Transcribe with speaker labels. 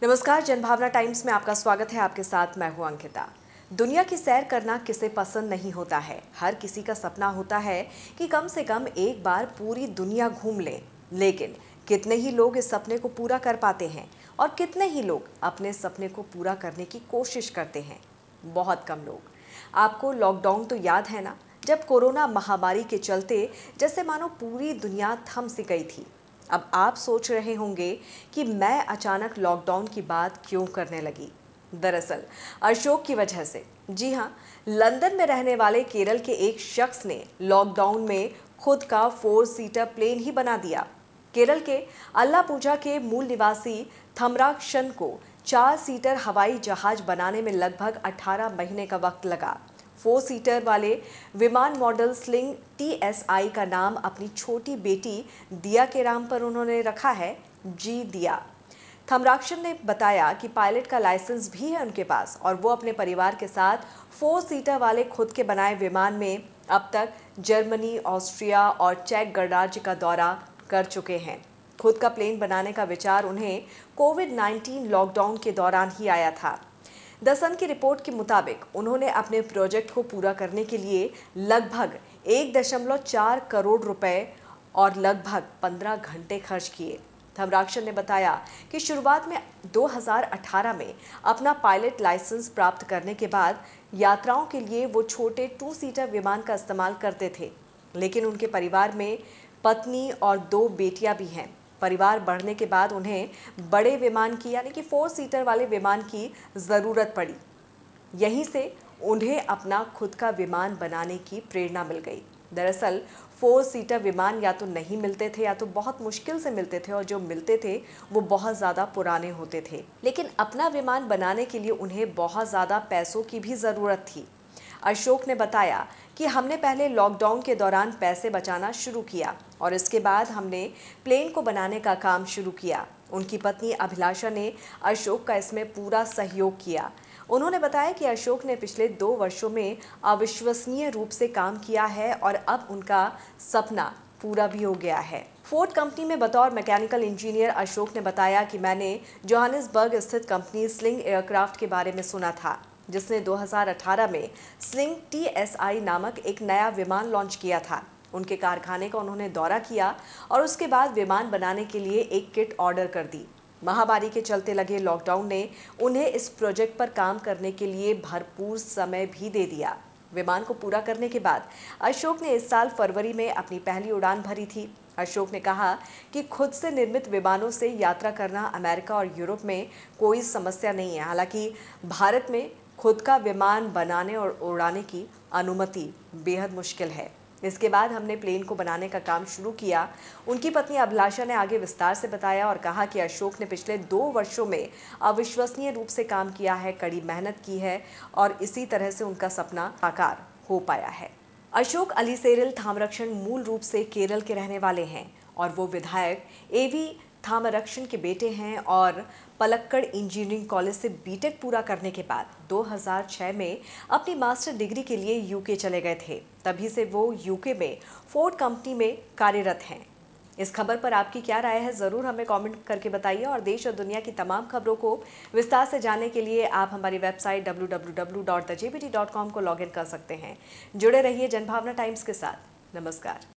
Speaker 1: नमस्कार, जनभावना टाइम्स में आपका स्वागत है। आपके साथ मैं हूं अंकिता। दुनिया की सैर करना किसे पसंद नहीं होता है। हर किसी का सपना होता है कि कम से कम एक बार पूरी दुनिया घूम लें। लेकिन कितने ही लोग इस सपने को पूरा कर पाते हैं और कितने ही लोग अपने सपने को पूरा करने की कोशिश करते हैं? बहुत कम लोग। आपको लॉकडाउन तो याद है ना, जब कोरोना महामारी के चलते जैसे मानो पूरी दुनिया थम सी गई थी। अब आप सोच रहे होंगे कि मैं अचानक लॉकडाउन की बात क्यों करने लगी। दरअसल अशोक की वजह से। जी हाँ, लंदन में रहने वाले केरल के एक शख्स ने लॉकडाउन में खुद का 4 सीटर प्लेन ही बना दिया। केरल के अल्लापुझा के मूल निवासी थमराक्षन को 4 सीटर हवाई जहाज बनाने में लगभग 18 महीने का वक्त लगा। 4 सीटर वाले विमान मॉडल स्लिंग TSI का नाम अपनी छोटी बेटी दिया के नाम पर उन्होंने रखा है, जी दिया। थमराक्षन ने बताया कि पायलट का लाइसेंस भी है उनके पास और वो अपने परिवार के साथ 4 सीटर वाले खुद के बनाए विमान में अब तक जर्मनी, ऑस्ट्रिया और चेक गणराज्य का दौरा कर चुके हैं। खुद का प्लेन बनाने का विचार उन्हें कोविड-19 लॉकडाउन के दौरान ही आया था। द सन की रिपोर्ट के मुताबिक उन्होंने अपने प्रोजेक्ट को पूरा करने के लिए लगभग 1.4 करोड़ रुपए और लगभग 15 घंटे खर्च किए। थमराक्षन ने बताया कि शुरुआत में 2018 में अपना पायलट लाइसेंस प्राप्त करने के बाद यात्राओं के लिए वो छोटे 2 सीटर विमान का इस्तेमाल करते थे। लेकिन उनके परिवार में पत्नी और 2 बेटियां भी हैं। परिवार बढ़ने के बाद उन्हें बड़े विमान की यानी कि 4 सीटर वाले विमान की ज़रूरत पड़ी। यहीं से उन्हें अपना खुद का विमान बनाने की प्रेरणा मिल गई। दरअसल 4 सीटर विमान या तो नहीं मिलते थे या तो बहुत मुश्किल से मिलते थे, और जो मिलते थे वो बहुत ज़्यादा पुराने होते थे। लेकिन अपना विमान बनाने के लिए उन्हें बहुत ज़्यादा पैसों की भी ज़रूरत थी। अशोक ने बताया कि हमने पहले लॉकडाउन के दौरान पैसे बचाना शुरू किया और इसके बाद हमने प्लेन को बनाने का काम शुरू किया। उनकी पत्नी अभिलाषा ने अशोक का इसमें पूरा सहयोग किया। उन्होंने बताया कि अशोक ने पिछले 2 वर्षों में अविश्वसनीय रूप से काम किया है और अब उनका सपना पूरा भी हो गया है। फोर्ड कंपनी में बतौर मैकेनिकल इंजीनियर अशोक ने बताया कि मैंने जोहानिसबर्ग स्थित कंपनी स्लिंग एयरक्राफ्ट के बारे में सुना था, जिसने 2018 में स्लिंग TSI नामक एक नया विमान लॉन्च किया था। उनके कारखाने का उन्होंने दौरा किया और उसके बाद विमान बनाने के लिए एक किट ऑर्डर कर दी। महामारी के चलते लगे लॉकडाउन ने उन्हें इस प्रोजेक्ट पर काम करने के लिए भरपूर समय भी दे दिया। विमान को पूरा करने के बाद अशोक ने इस साल फरवरी में अपनी पहली उड़ान भरी थी। अशोक ने कहा कि खुद से निर्मित विमानों से यात्रा करना अमेरिका और यूरोप में कोई समस्या नहीं है। हालांकि भारत में खुद का विमान बनाने और उड़ाने की अनुमति बेहद मुश्किल है। इसके बाद हमने प्लेन को बनाने का काम शुरू किया। उनकी पत्नी अभिलाषा ने आगे विस्तार से बताया और कहा कि अशोक ने पिछले 2 वर्षों में अविश्वसनीय रूप से काम किया है, कड़ी मेहनत की है और इसी तरह से उनका सपना साकार हो पाया है। अशोक अलीसेरिल थामरक्षण मूल रूप से केरल के रहने वाले हैं और वो विधायक AV थामरक्षण के बेटे हैं और पलक्कड़ इंजीनियरिंग कॉलेज से बीटेक पूरा करने के बाद 2006 में अपनी मास्टर डिग्री के लिए यूके चले गए थे। तभी से वो यूके में फोर्ड कंपनी में कार्यरत हैं। इस खबर पर आपकी क्या राय है, ज़रूर हमें कमेंट करके बताइए और देश और दुनिया की तमाम खबरों को विस्तार से जानने के लिए आप हमारी वेबसाइट www.thejpt.com को लॉगिन कर सकते हैं। जुड़े रहिए जनभावना टाइम्स के साथ। नमस्कार।